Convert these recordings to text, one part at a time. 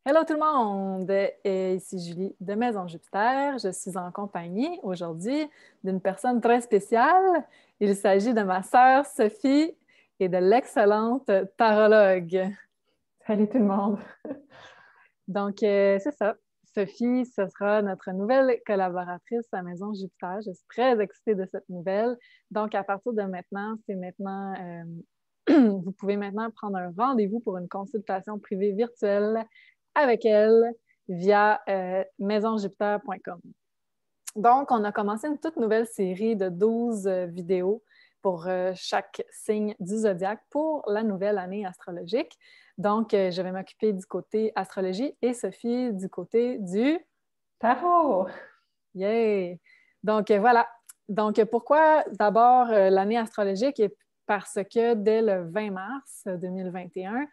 Hello tout le monde! Ici Julie de Maison Jupiter. Je suis en compagnie aujourd'hui d'une personne très spéciale. Il s'agit de ma sœur Sophie et de l'excellente tarologue. Salut tout le monde. Donc, c'est ça. Sophie, ce sera notre nouvelle collaboratrice à Maison Jupiter. Je suis très excitée de cette nouvelle. Donc, à partir de maintenant, vous pouvez maintenant prendre un rendez-vous pour une consultation privée virtuelle avec elle via maisonjupiter.com. Donc, on a commencé une toute nouvelle série de 12 vidéos pour chaque signe du zodiaque pour la nouvelle année astrologique. Donc, je vais m'occuper du côté astrologie et Sophie du côté du Tarot! Yay! Donc, voilà. Donc, pourquoi d'abord l'année astrologique? Parce que dès le 20 mars 2021,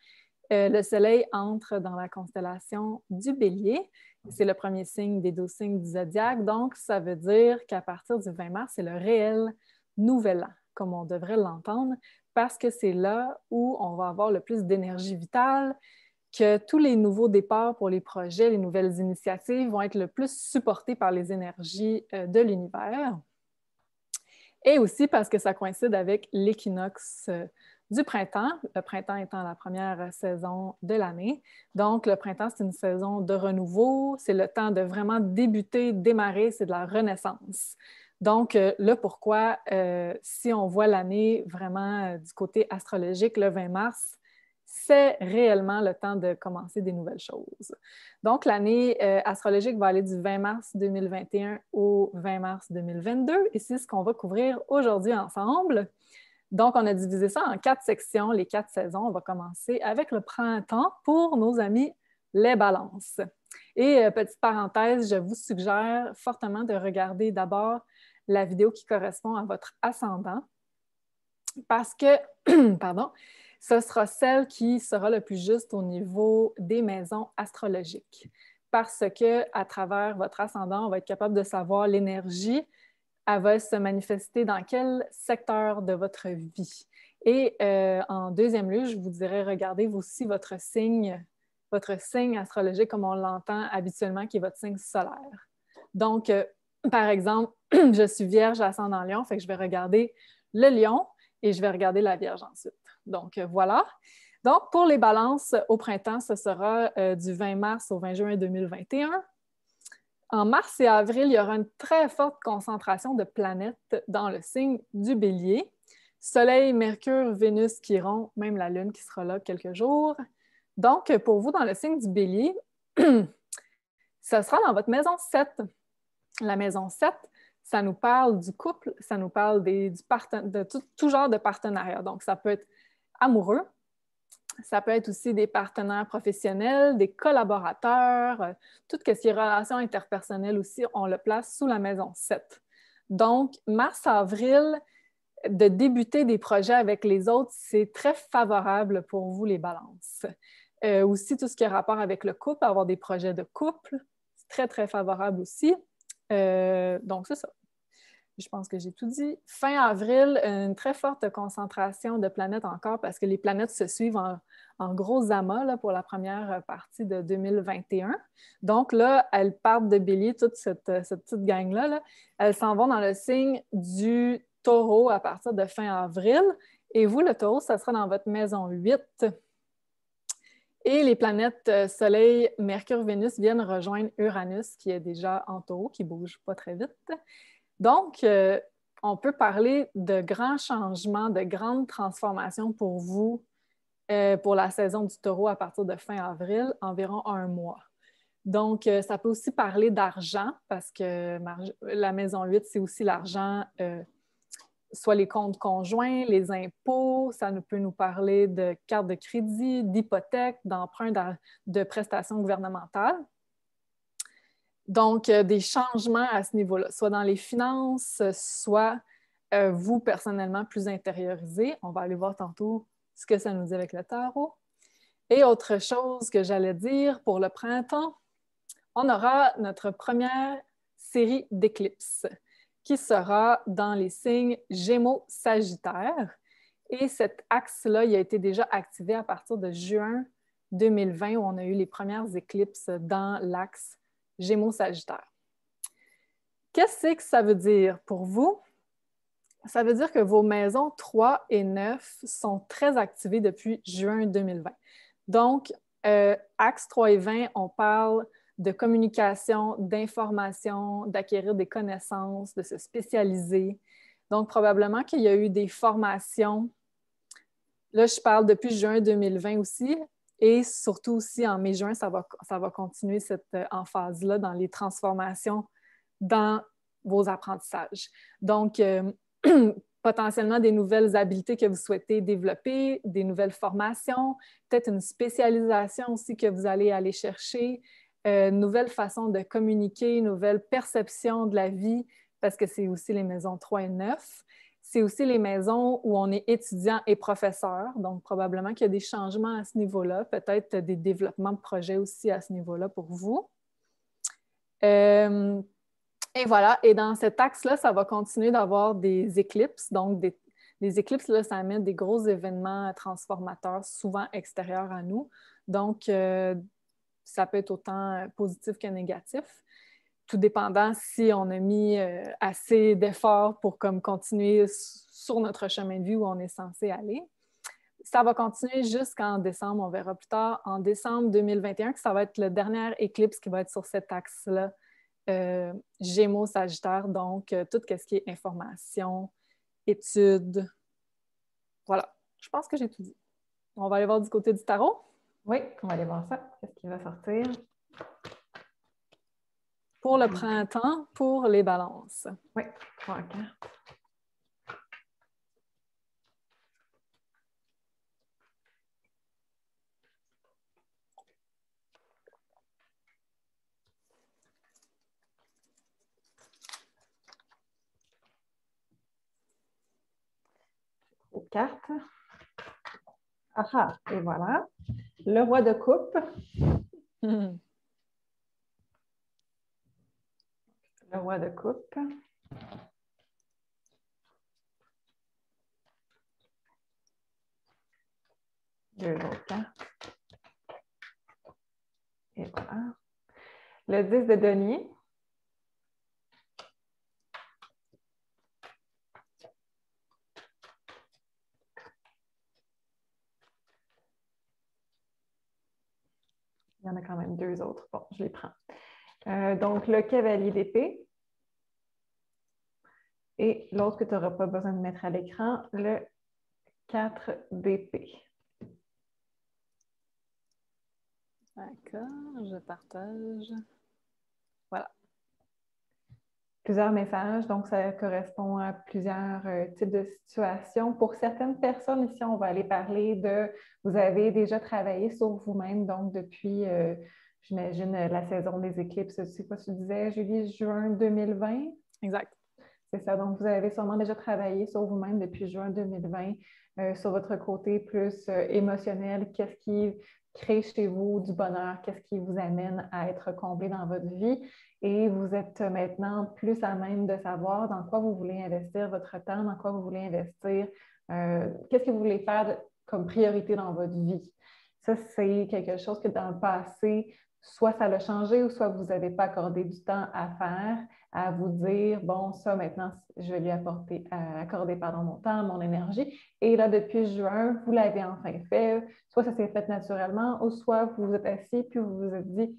le Soleil entre dans la constellation du Bélier. C'est le premier signe des 12 signes du zodiaque. Donc, ça veut dire qu'à partir du 20 mars, c'est le réel nouvel an, comme on devrait l'entendre, parce que c'est là où on va avoir le plus d'énergie vitale, que tous les nouveaux départs pour les projets, les nouvelles initiatives vont être le plus supportés par les énergies de l'univers. Et aussi parce que ça coïncide avec l'équinoxe du printemps, le printemps étant la première saison de l'année. Donc, le printemps, c'est une saison de renouveau, c'est le temps de vraiment débuter, démarrer, c'est de la renaissance. Donc, le pourquoi, si on voit l'année vraiment du côté astrologique, le 20 mars, c'est réellement le temps de commencer des nouvelles choses. Donc, l'année astrologique va aller du 20 mars 2021 au 20 mars 2022 et c'est ce qu'on va couvrir aujourd'hui ensemble. Donc, on a divisé ça en 4 sections, les 4 saisons. On va commencer avec le printemps pour nos amis les balances. Et petite parenthèse, je vous suggère fortement de regarder d'abord la vidéo qui correspond à votre ascendant parce que, pardon, ce sera celle qui sera le plus juste au niveau des maisons astrologiques. Parce que à travers votre ascendant, on va être capable de savoir l'énergie, elle va se manifester dans quel secteur de votre vie. Et en deuxième lieu, je vous dirais, regardez aussi votre signe astrologique comme on l'entend habituellement, qui est votre signe solaire. Donc, par exemple, je suis vierge ascendant lion, fait que je vais regarder le lion et je vais regarder la vierge ensuite. Donc, voilà. Donc, pour les balances au printemps, ce sera du 20 mars au 20 juin 2021. En mars et avril, il y aura une très forte concentration de planètes dans le signe du Bélier. Soleil, Mercure, Vénus, Chiron, même la Lune qui sera là quelques jours. Donc, pour vous, dans le signe du Bélier, ça sera dans votre maison 7. La maison 7, ça nous parle du couple, ça nous parle de tout genre de partenariat. Donc, ça peut être amoureux, ça peut être aussi des partenaires professionnels, des collaborateurs, tout ce qui est relations interpersonnelles aussi, on le place sous la maison 7. Donc, mars-avril, de débuter des projets avec les autres, c'est très favorable pour vous, les balances. Aussi, tout ce qui a rapport avec le couple, avoir des projets de couple, c'est très, très favorable aussi. Donc, c'est ça. Je pense que j'ai tout dit. Fin avril, une très forte concentration de planètes encore parce que les planètes se suivent en gros amas là, pour la première partie de 2021. Donc là, elles partent de Bélier, toute cette petite gang-là. Là. Elles s'en vont dans le signe du Taureau à partir de fin avril. Et vous, le Taureau, ça sera dans votre maison 8. Et les planètes Soleil, Mercure, Vénus viennent rejoindre Uranus, qui est déjà en Taureau, qui ne bouge pas très vite. Donc, on peut parler de grands changements, de grandes transformations pour vous pour la saison du Taureau à partir de fin avril, environ un mois. Donc, ça peut aussi parler d'argent parce que la maison 8, c'est aussi l'argent, soit les comptes conjoints, les impôts, ça peut nous parler de cartes de crédit, d'hypothèques, d'emprunts, de prestations gouvernementales. Donc, des changements à ce niveau-là, soit dans les finances, soit vous, personnellement, plus intériorisé. On va aller voir tantôt ce que ça nous dit avec le tarot. Et autre chose que j'allais dire pour le printemps, on aura notre première série d'éclipses qui sera dans les signes Gémeaux-Sagittaire. Et cet axe-là, il a été déjà activé à partir de juin 2020 où on a eu les premières éclipses dans l'axe Gémeaux-Sagittaire. Qu'est-ce que ça veut dire pour vous? Ça veut dire que vos maisons 3 et 9 sont très activées depuis juin 2020. Donc, axe 3 et 20, on parle de communication, d'information, d'acquérir des connaissances, de se spécialiser. Donc, probablement qu'il y a eu des formations. Là, je parle depuis juin 2020 aussi. Et surtout aussi en mai-juin, ça va continuer cette emphase-là dans les transformations dans vos apprentissages. Donc, potentiellement des nouvelles habiletés que vous souhaitez développer, des nouvelles formations, peut-être une spécialisation aussi que vous allez aller chercher, nouvelles façons de communiquer, nouvelles perceptions de la vie, parce que c'est aussi les maisons 3 et 9. C'est aussi les maisons où on est étudiant et professeur, donc probablement qu'il y a des changements à ce niveau-là, peut-être des développements de projets aussi à ce niveau-là pour vous. Et voilà, et dans cet axe-là, ça va continuer d'avoir des éclipses. Donc, des éclipses, là, ça amène des gros événements transformateurs, souvent extérieurs à nous. Donc, ça peut être autant positif que négatif, tout dépendant si on a mis assez d'efforts pour comme, continuer sur notre chemin de vie où on est censé aller. Ça va continuer jusqu'en décembre, on verra plus tard, en décembre 2021, que ça va être le dernier éclipse qui va être sur cet axe-là. Gémeaux, Sagittaire, donc tout ce qui est information, études. Voilà, je pense que j'ai tout dit. On va aller voir du côté du tarot. Oui, on va aller voir ça. Qu'est-ce qui va sortir? Pour le printemps, pour les balances. Oui, 3 cartes. Aux cartes. Ah, et voilà. Le roi de coupe. Le roi de coupe. Deux autres cartes. Et voilà. Le 10 de denier. Il y en a quand même deux autres. Bon, je les prends. Donc, le cavalier d'épée. Et l'autre que tu n'auras pas besoin de mettre à l'écran, le 4 d'épée. D'accord, je partage. Voilà. Plusieurs messages, donc ça correspond à plusieurs types de situations. Pour certaines personnes, ici, on va aller parler de, vous avez déjà travaillé sur vous-même, donc depuis, j'imagine, la saison des éclipses, c'est quoi tu disais, Julie, juin 2020? Exact. C'est ça, donc vous avez sûrement déjà travaillé sur vous-même depuis juin 2020, sur votre côté plus émotionnel, qu'est-ce qui crée chez vous du bonheur, qu'est-ce qui vous amène à être comblé dans votre vie. Et vous êtes maintenant plus à même de savoir dans quoi vous voulez investir votre temps, dans quoi vous voulez investir, qu'est-ce que vous voulez faire comme priorité dans votre vie. Ça, c'est quelque chose que dans le passé, soit ça l'a changé ou soit vous n'avez pas accordé du temps à faire, à vous dire, bon, ça maintenant, je vais lui accorder mon temps, mon énergie. Et là, depuis juin, vous l'avez enfin fait. Soit ça s'est fait naturellement, ou soit vous vous êtes assis puis vous vous êtes dit,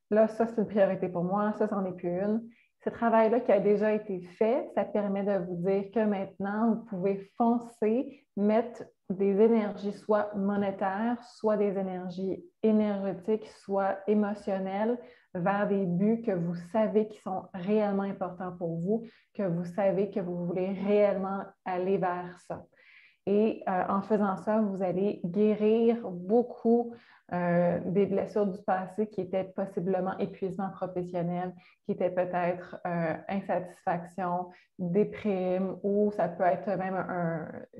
là, ça, c'est une priorité pour moi, ça, c'en est plus une. Ce travail-là qui a déjà été fait, ça permet de vous dire que maintenant, vous pouvez foncer, mettre des énergies soit monétaires, soit des énergies énergétiques, soit émotionnelles vers des buts que vous savez qui sont réellement importants pour vous, que vous savez que vous voulez réellement aller vers ça. Et en faisant ça, vous allez guérir beaucoup des blessures du passé qui étaient possiblement épuisement professionnel, qui étaient peut-être insatisfaction, déprime, ou ça peut être même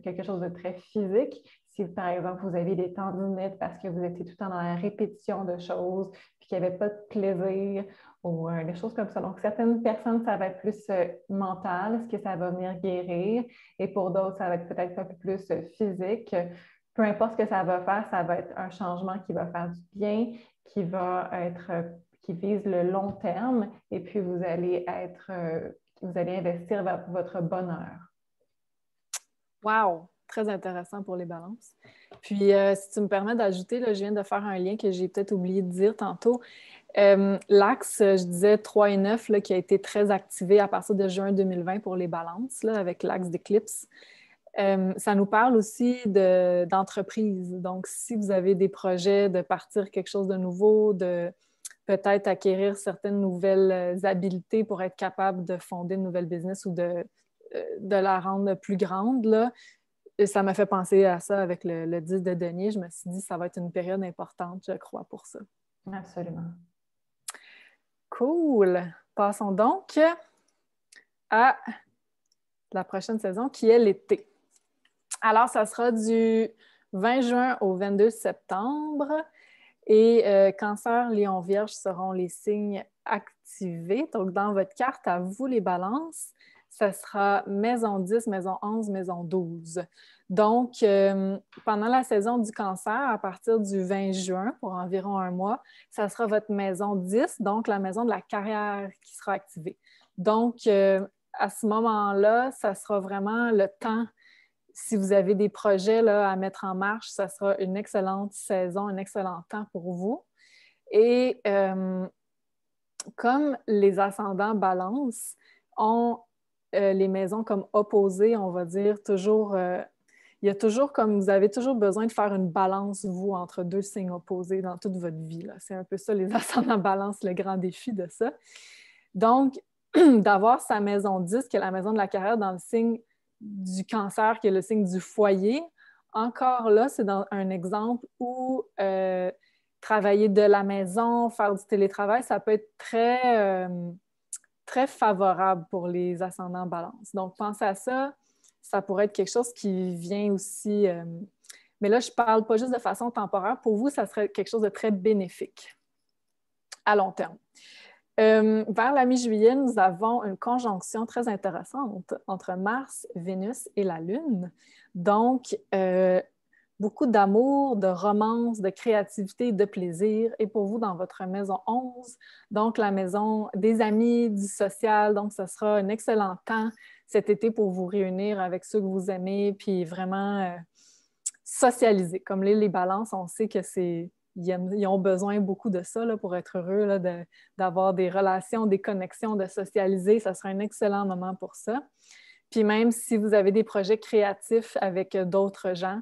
quelque chose de très physique. Si, par exemple, vous avez des tendinites parce que vous étiez tout le temps dans la répétition de choses, puis qu'il n'y avait pas de plaisir, ou des choses comme ça. Donc, certaines personnes, ça va être plus mental, est-ce que ça va venir guérir? Et pour d'autres, ça va être peut-être un peu plus physique. peu importe ce que ça va faire, ça va être un changement qui va faire du bien, qui vise le long terme, et puis vous allez investir votre bonheur. Wow! Très intéressant pour les balances. Puis, si tu me permets d'ajouter, là, je viens de faire un lien que j'ai peut-être oublié de dire tantôt. L'axe, je disais 3 et 9, là, qui a été très activé à partir de juin 2020 pour les balances, là, avec l'axe d'éclipse. Ça nous parle aussi d'entreprise. Donc, si vous avez des projets de partir quelque chose de nouveau, de peut-être acquérir certaines nouvelles habiletés pour être capable de fonder une nouvelle business ou de la rendre plus grande, là, et ça m'a fait penser à ça avec le 10 de denier. Je me suis dit, ça va être une période importante, je crois, pour ça. Absolument. Cool. Passons donc à la prochaine saison, qui est l'été. Alors, ça sera du 20 juin au 22 septembre. Et Cancer, Lion, Vierge seront les signes activés. Donc, dans votre carte, à vous les balances, ça sera maison 10, maison 11, maison 12. Donc, pendant la saison du Cancer, à partir du 20 juin, pour environ un mois, ça sera votre maison 10, donc la maison de la carrière qui sera activée. Donc, à ce moment-là, ça sera vraiment le temps. Si vous avez des projets là, à mettre en marche, ça sera une excellente saison, un excellent temps pour vous. Et comme les ascendants balance ont les maisons comme opposées, on va dire, toujours, il y a toujours comme vous avez toujours besoin de faire une balance, vous, entre deux signes opposés dans toute votre vie, là. C'est un peu ça, les ascendants balance, le grand défi de ça. Donc, d'avoir sa maison 10, qui est la maison de la carrière, dans le signe du Cancer, qui est le signe du foyer, encore là, c'est dans un exemple où travailler de la maison, faire du télétravail, ça peut être très favorable pour les ascendants balance. Donc, pensez à ça. Ça pourrait être quelque chose qui vient aussi... mais là, je ne parle pas juste de façon temporaire. Pour vous, ça serait quelque chose de très bénéfique à long terme. Vers la mi-juillet, nous avons une conjonction très intéressante entre Mars, Vénus et la Lune. Donc, beaucoup d'amour, de romance, de créativité, de plaisir. Et pour vous, dans votre maison 11, donc la maison des amis, du social. Donc, ce sera un excellent temps cet été pour vous réunir avec ceux que vous aimez, puis vraiment socialiser. Comme les balances, on sait que ils ont besoin beaucoup de ça là, pour être heureux, là, d'avoir des relations, des connexions, de socialiser. Ça sera un excellent moment pour ça. Puis même si vous avez des projets créatifs avec d'autres gens,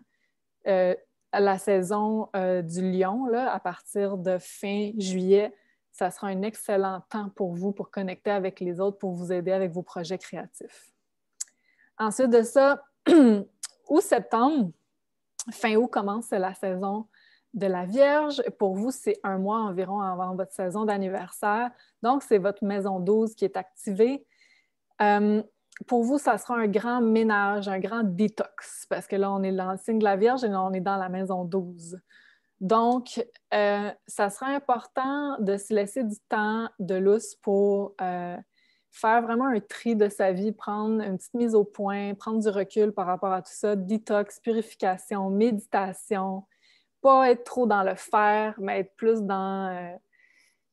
la saison du lion, là, à partir de fin juillet, ça sera un excellent temps pour vous pour connecter avec les autres, pour vous aider avec vos projets créatifs. Ensuite de ça, août-septembre, fin août commence la saison de la Vierge. Pour vous, c'est un mois environ avant votre saison d'anniversaire. Donc, c'est votre maison 12 qui est activée. Pour vous, ça sera un grand ménage, un grand détox, parce que là, on est dans le signe de la Vierge et là, on est dans la maison 12. Donc, ça sera important de se laisser du temps de lousse pour faire vraiment un tri de sa vie, prendre une petite mise au point, prendre du recul par rapport à tout ça, détox, purification, méditation, pas être trop dans le faire, mais être plus dans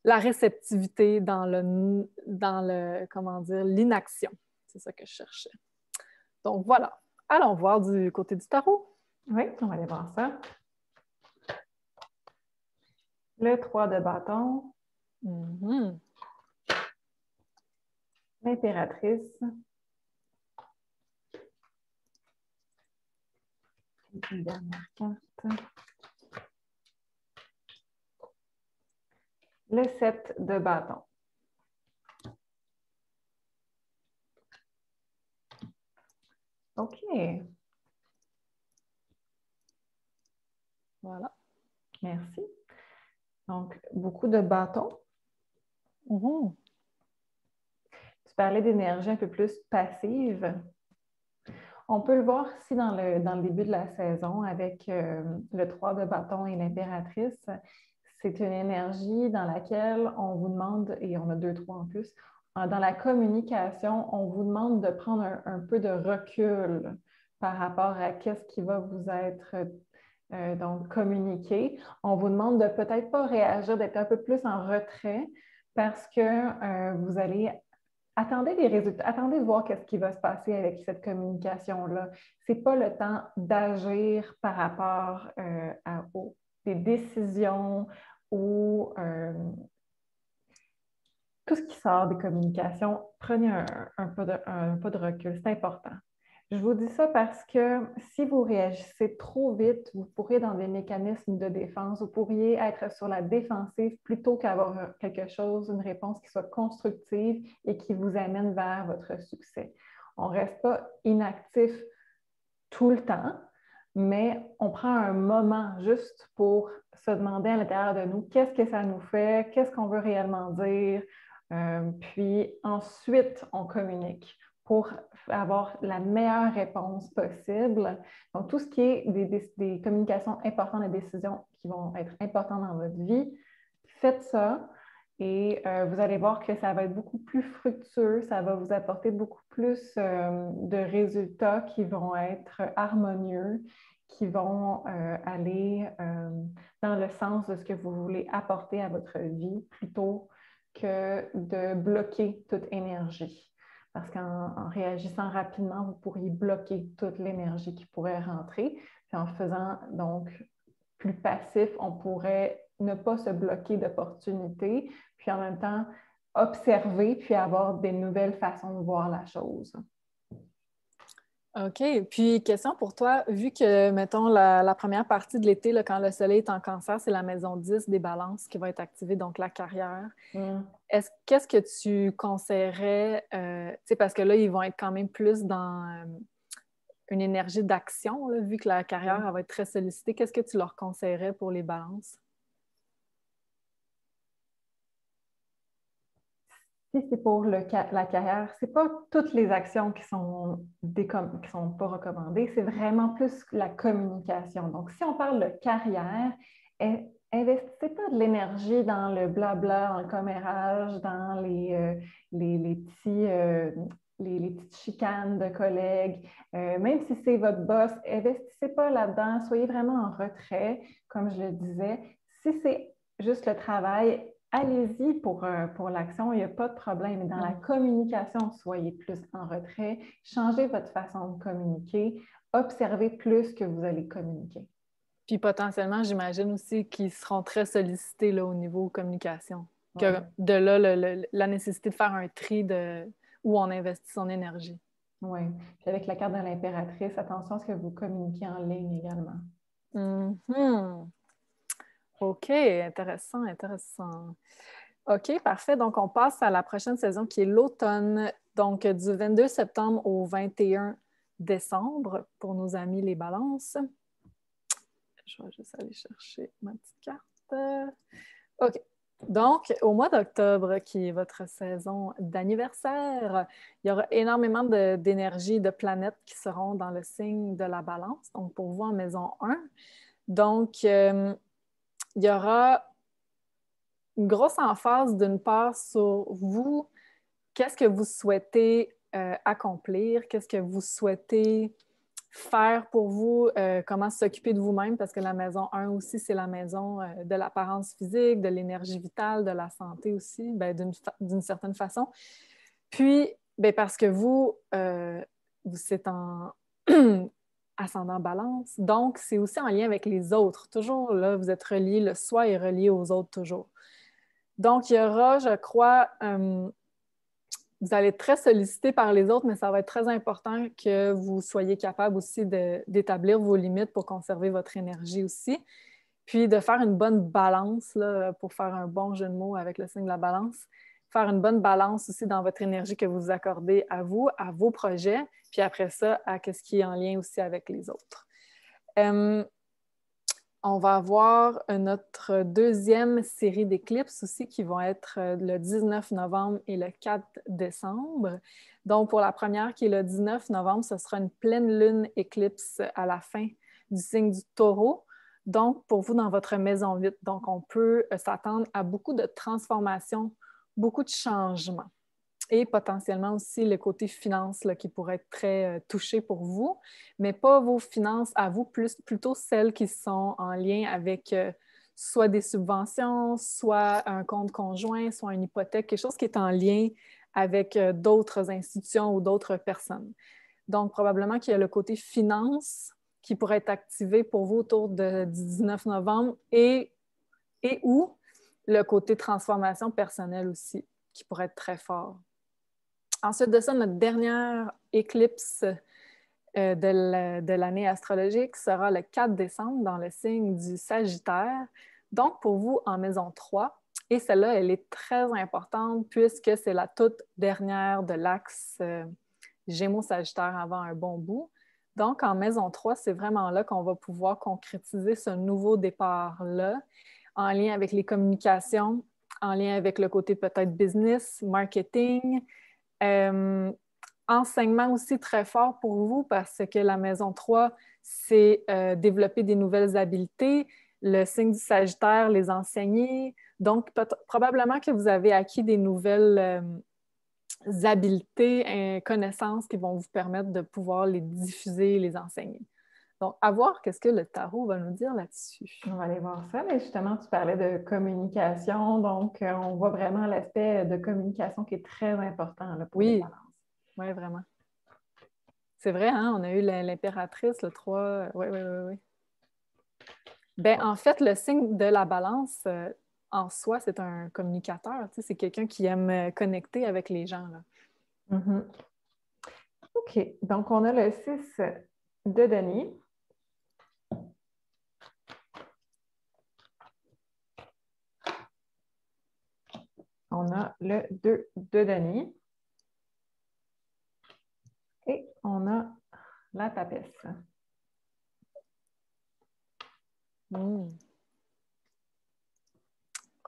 la réceptivité, dans le comment dire, l'inaction. C'est ça que je cherchais. Donc voilà. Allons voir du côté du tarot. Oui, on va aller voir ça. Le 3 de bâton. Mm-hmm. L'impératrice. Une dernière carte. Le 7 de bâton. OK. Voilà. Merci. Donc, beaucoup de bâtons. Mm-hmm. Tu parlais d'énergie un peu plus passive. On peut le voir ici dans le début de la saison avec le 3 de bâton et l'impératrice. C'est une énergie dans laquelle on vous demande, et on a 2-3 en plus, dans la communication, on vous demande de prendre un peu de recul par rapport à qu'est-ce qui va vous être donc communiquer. On vous demande de peut-être pas réagir, d'être un peu plus en retrait parce que vous allez attendez les résultats, attendez de voir qu'est-ce qui va se passer avec cette communication-là. Ce n'est pas le temps d'agir par rapport aux des décisions ou tout ce qui sort des communications. Prenez un pas de recul, c'est important. Je vous dis ça parce que si vous réagissez trop vite, vous pourriez dans des mécanismes de défense, vous pourriez être sur la défensive plutôt qu'avoir quelque chose, une réponse qui soit constructive et qui vous amène vers votre succès. On ne reste pas inactif tout le temps, mais on prend un moment juste pour se demander à l'intérieur de nous qu'est-ce que ça nous fait, qu'est-ce qu'on veut réellement dire, puis ensuite on communique pour avoir la meilleure réponse possible. Donc, tout ce qui est des communications importantes, des décisions qui vont être importantes dans votre vie, faites ça et vous allez voir que ça va être beaucoup plus fructueux, ça va vous apporter beaucoup plus de résultats qui vont être harmonieux, qui vont aller dans le sens de ce que vous voulez apporter à votre vie plutôt que de bloquer toute énergie. Parce qu'en réagissant rapidement, vous pourriez bloquer toute l'énergie qui pourrait rentrer. Puis en faisant donc plus passif, on pourrait ne pas se bloquer d'opportunités, puis en même temps observer, puis avoir des nouvelles façons de voir la chose. OK. Puis, question pour toi, vu que, mettons, la première partie de l'été, là, quand le soleil est en cancer, c'est la maison 10 des balances qui va être activée, donc la carrière. Qu'est-ce que tu conseillerais, parce que là, ils vont être quand même plus dans une énergie d'action, là, vu que la carrière elle va être très sollicitée. Qu'est-ce que tu leur conseillerais pour les balances? Si c'est pour la carrière, ce n'est pas toutes les actions qui sont pas recommandées, c'est vraiment plus la communication. Donc, si on parle de carrière, investissez pas de l'énergie dans le blabla, dans le commérage, dans les petites chicanes de collègues. Même si c'est votre boss, investissez pas là-dedans, soyez vraiment en retrait, comme je le disais. Si c'est juste le travail, allez-y pour l'action, il n'y a pas de problème. Mais dans la communication, soyez plus en retrait, changez votre façon de communiquer, observez plus que vous allez communiquer. Puis potentiellement, j'imagine aussi qu'ils seront très sollicités là, au niveau communication. Que de là, la nécessité de faire un tri de où on investit son énergie. Oui. Puis avec la carte de l'impératrice, attention à ce que vous communiquez en ligne également. OK, intéressant, intéressant. OK, parfait. Donc, on passe à la prochaine saison qui est l'automne, donc du 22 septembre au 21 décembre pour nos amis les balances. Je vais juste aller chercher ma petite carte. OK. Donc, au mois d'octobre, qui est votre saison d'anniversaire, il y aura énormément d'énergie, de planètes qui seront dans le signe de la balance, donc pour vous en maison 1. Donc, il y aura une grosse emphase d'une part sur vous, qu'est-ce que vous souhaitez accomplir, qu'est-ce que vous souhaitez faire pour vous, comment s'occuper de vous-même, parce que la maison 1 aussi, c'est la maison de l'apparence physique, de l'énergie vitale, de la santé aussi, d'une certaine façon. Puis, parce que vous c'est en ascendant balance, donc c'est aussi en lien avec les autres. Toujours, là, vous êtes relié, le soi est relié aux autres toujours. Donc, il y aura, je crois, vous allez être très sollicité par les autres, mais ça va être très important que vous soyez capable aussi d'établir vos limites pour conserver votre énergie aussi. Puis de faire une bonne balance, là, pour faire un bon jeu de mots avec le signe de la balance, faire une bonne balance aussi dans votre énergie que vous accordez à vous, à vos projets, puis après ça, à ce qui est en lien aussi avec les autres. On va avoir notre deuxième série d'éclipses aussi qui vont être le 19 novembre et le 4 décembre. Donc, pour la première qui est le 19 novembre, ce sera une pleine lune éclipse à la fin du signe du Taureau. Donc, pour vous, dans votre maison 8, donc on peut s'attendre à beaucoup de transformations, beaucoup de changements. et potentiellement aussi le côté finances là, qui pourrait être très touché pour vous, mais pas vos finances à vous, plutôt celles qui sont en lien avec soit des subventions, soit un compte conjoint, soit une hypothèque, quelque chose qui est en lien avec d'autres institutions ou d'autres personnes. Donc, probablement qu'il y a le côté finance qui pourrait être activé pour vous autour du 19 novembre et ou le côté transformation personnelle aussi, qui pourrait être très fort. Ensuite de ça, notre dernière éclipse de l'année astrologique sera le 4 décembre dans le signe du Sagittaire. Donc, pour vous, en maison 3, et celle-là, elle est très importante puisque c'est la toute dernière de l'axe Gémeaux-Sagittaire avant un bon bout. Donc, en maison 3, c'est vraiment là qu'on va pouvoir concrétiser ce nouveau départ-là en lien avec les communications, en lien avec le côté peut-être business, marketing, enseignement aussi très fort pour vous parce que la maison 3, c'est développer des nouvelles habiletés, le signe du Sagittaire, les enseigner. Donc, probablement que vous avez acquis des nouvelles habiletés, connaissances qui vont vous permettre de pouvoir les diffuser, les enseigner. Donc, à voir qu'est-ce que le tarot va nous dire là-dessus. On va aller voir ça, mais justement, tu parlais de communication, donc on voit vraiment l'aspect de communication qui est très important là, pour les balances. Oui, vraiment. C'est vrai, hein? On a eu l'impératrice, le 3. Oui, oui, oui, oui. Ben, en fait, le signe de la balance, en soi, c'est un communicateur. Tu sais, c'est quelqu'un qui aime connecter avec les gens. Là. Mm-hmm. OK. Donc, on a le 6 de denier. On a le 2 de denier. Et on a la papesse. Mm.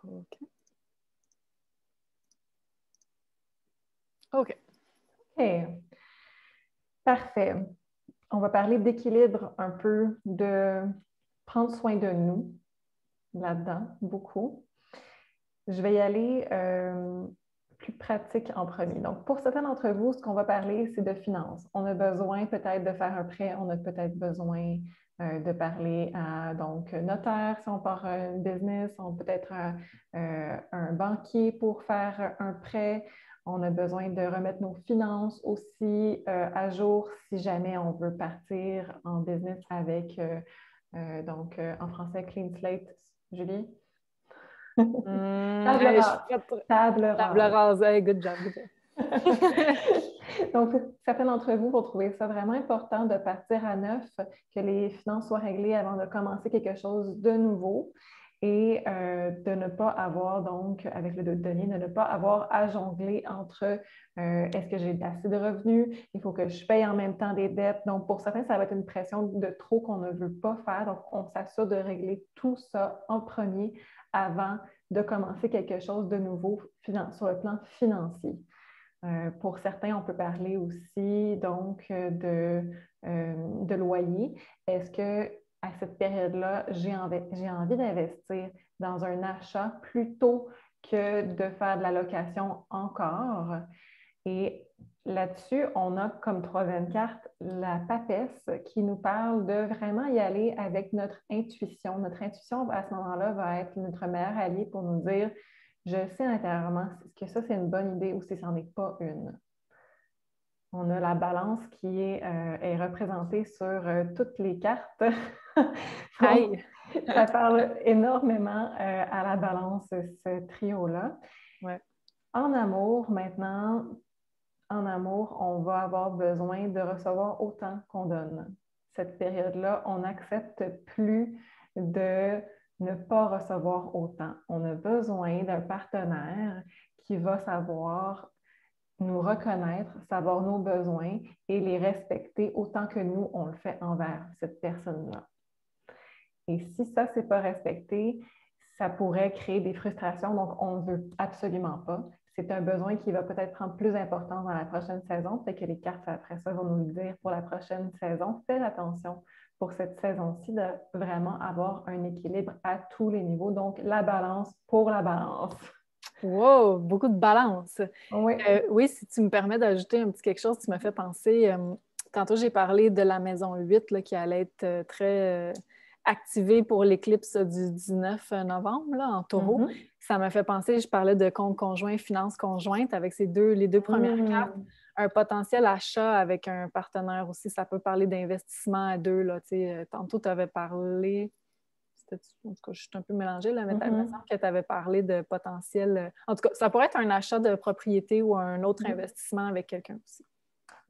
OK. OK. OK. Parfait. On va parler d'équilibre un peu, de prendre soin de nous là-dedans, beaucoup. Je vais y aller plus pratique en premier. Donc, pour certains d'entre vous, ce qu'on va parler, c'est de finances. On a besoin peut-être de faire un prêt, on a peut-être besoin de parler à donc notaire si on part un business, on peut être un banquier pour faire un prêt. On a besoin de remettre nos finances aussi à jour si jamais on veut partir en business avec, donc en français, clean slate. Julie? Table rase. Table rase. Hey, good job, good job. Donc, certains d'entre vous vont trouver ça vraiment important de partir à neuf, que les finances soient réglées avant de commencer quelque chose de nouveau et de ne pas avoir, donc, avec le 2 de denier, de ne pas avoir à jongler entre est-ce que j'ai assez de revenus, il faut que je paye en même temps des dettes. Donc, pour certains, ça va être une pression de trop qu'on ne veut pas faire. Donc, on s'assure de régler tout ça en premier avant de commencer quelque chose de nouveau sur le plan financier. Pour certains, on peut parler aussi donc de loyer. Est-ce que à cette période-là, j'ai envie d'investir dans un achat plutôt que de faire de la location encore? Et là-dessus, on a comme troisième carte la papesse qui nous parle de vraiment y aller avec notre intuition. Notre intuition, à ce moment-là, va être notre meilleur allié pour nous dire je sais intérieurement que ça, c'est une bonne idée ou si ce n'en est pas une. On a la balance qui est représentée sur toutes les cartes. Donc, ça parle énormément à la balance, ce trio-là. Ouais. En amour, maintenant, en amour, on va avoir besoin de recevoir autant qu'on donne. Cette période-là, on n'accepte plus de ne pas recevoir autant. On a besoin d'un partenaire qui va savoir nous reconnaître, savoir nos besoins et les respecter autant que nous, on le fait envers cette personne-là. Et si ça, ce n'est pas respecté, ça pourrait créer des frustrations, donc on ne veut absolument pas. C'est un besoin qui va peut-être prendre plus d'importance dans la prochaine saison. Peut-être que les cartes, après ça, vont nous le dire pour la prochaine saison. Faites attention pour cette saison-ci de vraiment avoir un équilibre à tous les niveaux. Donc, la balance pour la balance. Wow, beaucoup de balance. Oui. Oui, si tu me permets d'ajouter un petit quelque chose, tu m'as fait penser, tantôt j'ai parlé de la maison 8 là, qui allait être très activée pour l'éclipse du 19 novembre là, en taureau. Mhm. Ça m'a fait penser, je parlais de compte conjoint, finances conjointes avec les deux premières cartes, Mm. un potentiel achat avec un partenaire aussi. Ça peut parler d'investissement à deux. Là, tantôt, tu avais parlé. En tout cas, je suis un peu mélangée, là, mais il me Mhm. semble que tu avais parlé de potentiel. En tout cas, ça pourrait être un achat de propriété ou un autre Mhm. investissement avec quelqu'un aussi.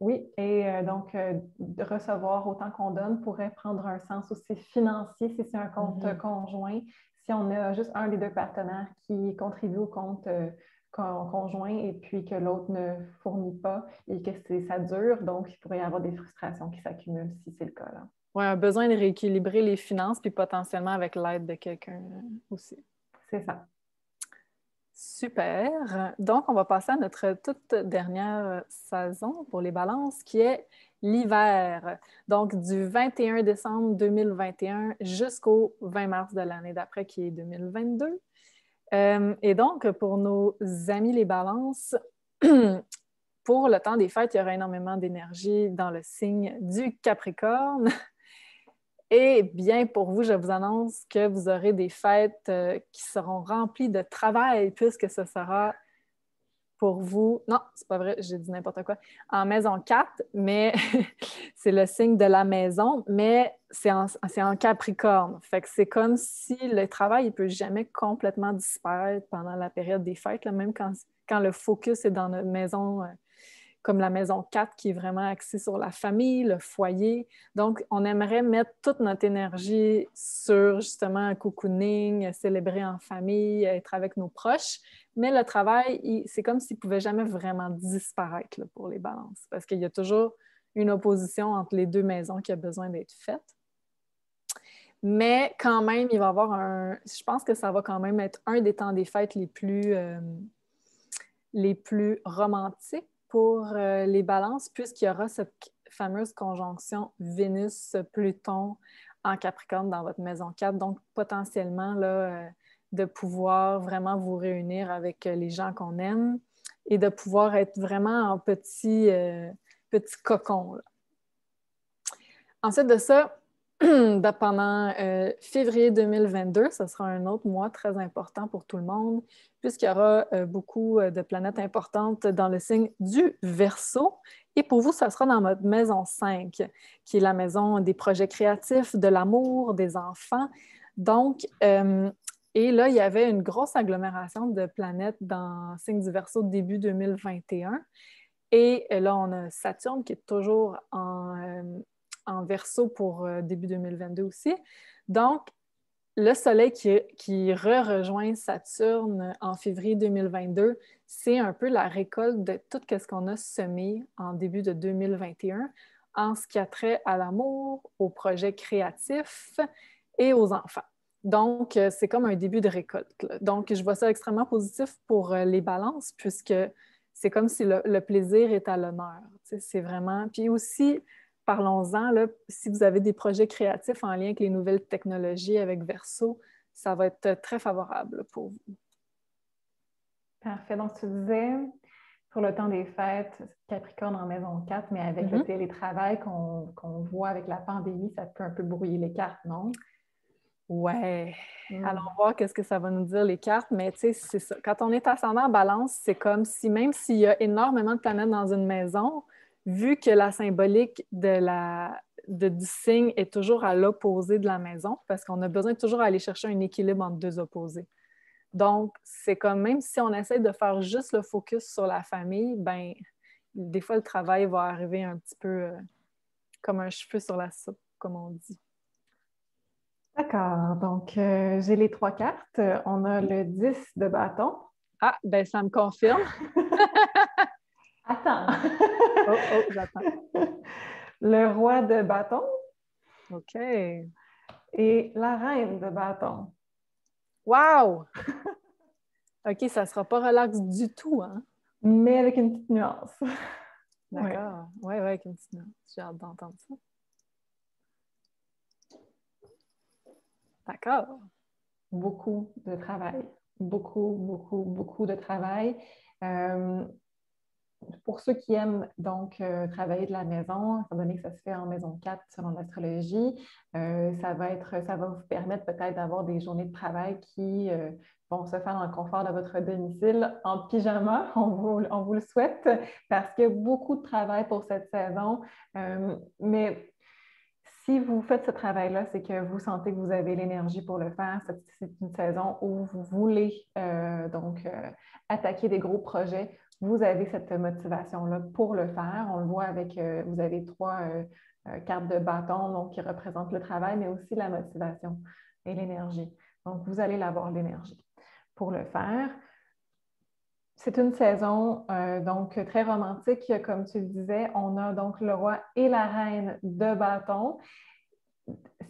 Oui, et donc, de recevoir autant qu'on donne pourrait prendre un sens aussi financier si c'est un compte conjoint. Si on a juste un des deux partenaires qui contribue au compte conjoint et puis que l'autre ne fournit pas et que ça dure, donc il pourrait y avoir des frustrations qui s'accumulent si c'est le cas là. Oui, un besoin de rééquilibrer les finances, puis potentiellement avec l'aide de quelqu'un aussi. C'est ça. Super. Donc, on va passer à notre toute dernière saison pour les balances, qui est l'hiver. Donc, du 21 décembre 2021 jusqu'au 20 mars de l'année d'après, qui est 2022. Et donc, pour nos amis les balances, pour le temps des fêtes, il y aura énormément d'énergie dans le signe du Capricorne. Et bien, pour vous, je vous annonce que vous aurez des fêtes qui seront remplies de travail, puisque ce sera pour vous. Non, c'est pas vrai, j'ai dit n'importe quoi. En maison 4, mais c'est le signe de la maison, mais c'est en Capricorne. Fait que c'est comme si le travail ne peut jamais complètement disparaître pendant la période des fêtes, là, même quand le focus est dans notre maison comme la maison 4 qui est vraiment axée sur la famille, le foyer. Donc, on aimerait mettre toute notre énergie sur justement un cocooning, célébrer en famille, être avec nos proches. Mais le travail, c'est comme s'il ne pouvait jamais vraiment disparaître là, pour les balances parce qu'il y a toujours une opposition entre les deux maisons qui a besoin d'être faite. Mais quand même, il va y avoir je pense que ça va quand même être un des temps des fêtes les plus romantiques pour les balances, puisqu'il y aura cette fameuse conjonction Vénus-Pluton en Capricorne dans votre maison 4. Donc, potentiellement, là, de pouvoir vraiment vous réunir avec les gens qu'on aime et de pouvoir être vraiment en petit cocon. Là. Ensuite de ça, pendant février 2022, ce sera un autre mois très important pour tout le monde, puisqu'il y aura beaucoup de planètes importantes dans le signe du Verseau. Et pour vous, ça sera dans votre maison 5, qui est la maison des projets créatifs, de l'amour, des enfants. Donc, et là, il y avait une grosse agglomération de planètes dans le signe du Verseau début 2021. Et là, on a Saturne qui est toujours en Verseau pour début 2022 aussi. Donc, le Soleil qui rejoint Saturne en février 2022, c'est un peu la récolte de tout ce qu'on a semé en début de 2021 en ce qui a trait à l'amour, aux projets créatifs et aux enfants. Donc, c'est comme un début de récolte. Là. Donc, je vois ça extrêmement positif pour les balances puisque c'est comme si le plaisir est à l'honneur. C'est vraiment... Puis aussi, parlons-en, là, si vous avez des projets créatifs en lien avec les nouvelles technologies, avec Verseau, ça va être très favorable pour vous. Parfait. Donc, tu disais, pour le temps des fêtes, Capricorne en maison 4, mais avec le télétravail qu'on voit avec la pandémie, ça peut un peu brouiller les cartes, non? Ouais. Allons voir qu'est-ce que ça va nous dire les cartes, mais tu sais, c'est ça. Quand on est ascendant en balance, c'est comme si même s'il y a énormément de planètes dans une maison, vu que la symbolique du signe est toujours à l'opposé de la maison, parce qu'on a besoin de toujours aller chercher un équilibre entre deux opposés. Donc, c'est comme même si on essaie de faire juste le focus sur la famille, ben des fois, le travail va arriver un petit peu comme un cheveu sur la soupe, comme on dit. D'accord. Donc, j'ai les trois cartes. On a le 10 de bâton. Ah, ben ça me confirme. Attends. Oh, j'attends. Le roi de bâton OK. et la reine de bâton. Wow! OK, ça ne sera pas relax du tout, hein? Mais avec une petite nuance. Ouais. D'accord. Oui, avec une petite note. J'ai hâte d'entendre ça. D'accord. Beaucoup de travail. beaucoup, beaucoup, beaucoup de travail. Pour ceux qui aiment donc travailler de la maison, étant donné que ça se fait en maison 4 selon l'astrologie, ça va vous permettre peut-être d'avoir des journées de travail qui vont se faire dans le confort de votre domicile en pyjama. On vous le souhaite parce qu'il y a beaucoup de travail pour cette saison. Mais si vous faites ce travail-là, c'est que vous sentez que vous avez l'énergie pour le faire. C'est une saison où vous voulez attaquer des gros projets. Vous avez cette motivation-là pour le faire. On le voit avec, vous avez 3 cartes de bâton donc, qui représentent le travail, mais aussi la motivation et l'énergie. Donc, vous allez l'avoir l'énergie pour le faire. C'est une saison donc très romantique, comme tu le disais. On a donc le roi et la reine de bâton.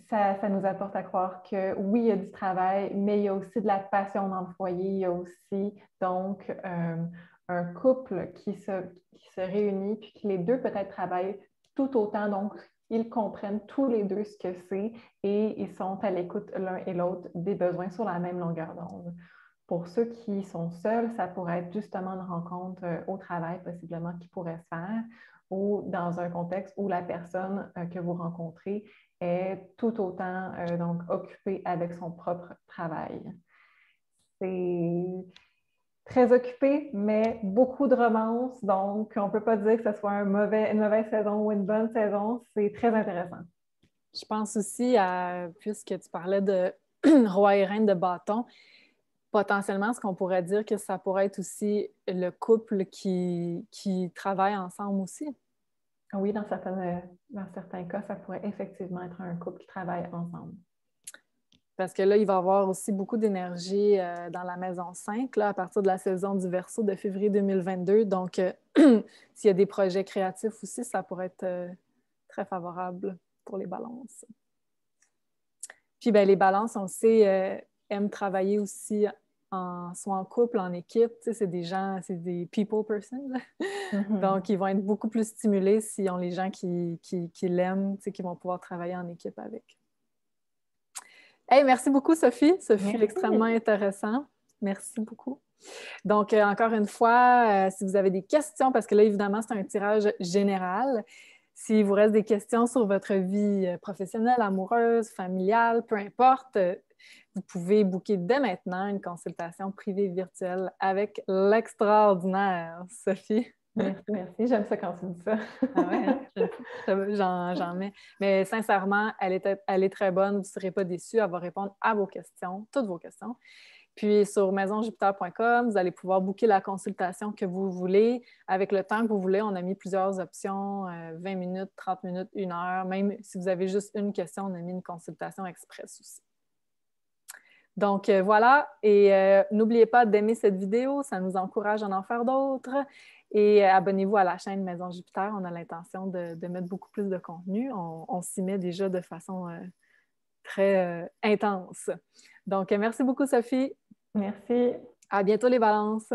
Ça nous apporte à croire que oui, il y a du travail, mais il y a aussi de la passion dans le foyer. Il y a aussi donc un couple qui se réunit, puis que les deux peut-être travaillent tout autant. Donc, ils comprennent tous les deux ce que c'est et ils sont à l'écoute l'un et l'autre des besoins sur la même longueur d'onde. Pour ceux qui sont seuls, ça pourrait être justement une rencontre au travail, possiblement, qui pourrait se faire, ou dans un contexte où la personne que vous rencontrez est tout autant donc occupée avec son propre travail. C'est très occupé, mais beaucoup de romance, donc on ne peut pas dire que ce soit une mauvaise saison ou une bonne saison. C'est très intéressant. Je pense aussi puisque tu parlais de roi et reine de bâton, potentiellement, ce qu'on pourrait dire que ça pourrait être aussi le couple qui travaille ensemble aussi. Oui, dans certains cas, ça pourrait effectivement être un couple qui travaille ensemble. Parce que là, il va y avoir aussi beaucoup d'énergie dans la maison 5, là, à partir de la saison du Verseau de février 2022. Donc, s'il y a des projets créatifs aussi, ça pourrait être très favorable pour les balances. Puis, ben, les balances, on sait, aiment travailler aussi soit en couple, en équipe. Tu sais, c'est des gens, c'est des people persons. Donc, ils vont être beaucoup plus stimulés s'ils ont les gens qui l'aiment, tu sais, qui vont pouvoir travailler en équipe avec. Hey, merci beaucoup, Sophie. Ce fut extrêmement intéressant. Merci beaucoup. Donc, encore une fois, si vous avez des questions, parce que là, évidemment, c'est un tirage général. S'il vous reste des questions sur votre vie professionnelle, amoureuse, familiale, peu importe, vous pouvez booker dès maintenant une consultation privée virtuelle avec l'extraordinaire Sophie. Merci. J'aime ça quand tu dis ça. Ah ouais, hein? J'en mets. Mais sincèrement, elle est très bonne. Vous ne serez pas déçus. Elle va répondre à vos questions, toutes vos questions. Puis sur maisonjupiter.com, vous allez pouvoir booker la consultation que vous voulez avec le temps que vous voulez. On a mis plusieurs options, 20 minutes, 30 minutes, 1 heure. Même si vous avez juste une question, on a mis une consultation express aussi. Donc voilà, et n'oubliez pas d'aimer cette vidéo, ça nous encourage à en faire d'autres. Et abonnez-vous à la chaîne Maison Jupiter, on a l'intention de mettre beaucoup plus de contenu. On s'y met déjà de façon très intense. Donc merci beaucoup Sophie. Merci. À bientôt les balances.